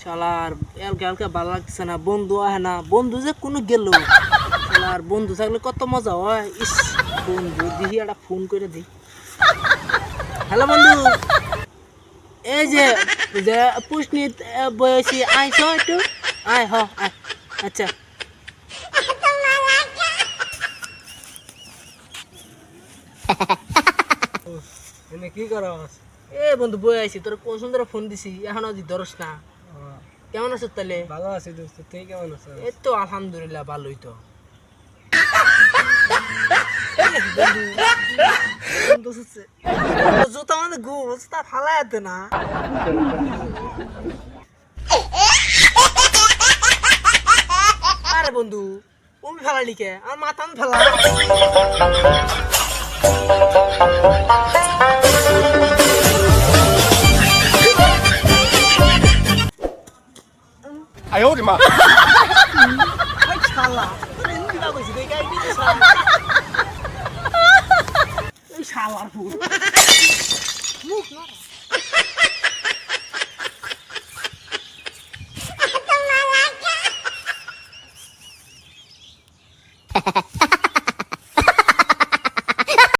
শালার এলকা এলকা ভালো লাগতেছে না, বন্ধু আহে না, বন্ধু যে কোনো গেল। শালার বন্ধু থাকলে কত মজা হয়। ইস, বন্ধু দিহি একটা ফোন করে দিই। হ্যালো বন্ধু, এই যে যে পুষ্নিত বয়সী আইস একটু, আয় হ আয়। আচ্ছা এনে কি করস? এ বন্ধু বই আইছি, তোর কোন সুন্দর ফোন দিছি, এখনো যদি ধরস না। কেমন আছো তাহলে? ভালো আছি দোস্ত, তুই কেমন আছিস? এই তো আলহামদুলিল্লাহ ভালোই তো। বন্ধু জুতা মানে গোস তা ফালাই আতে না। আরে বন্ধু তুমি ফেলালি কে? আমার মাথা আমি ফেলা।哎呦我的妈！ ওই শালা তোর এমনি না কইছি দেখাই দিছিস। এই শালার ফুল মুখ না।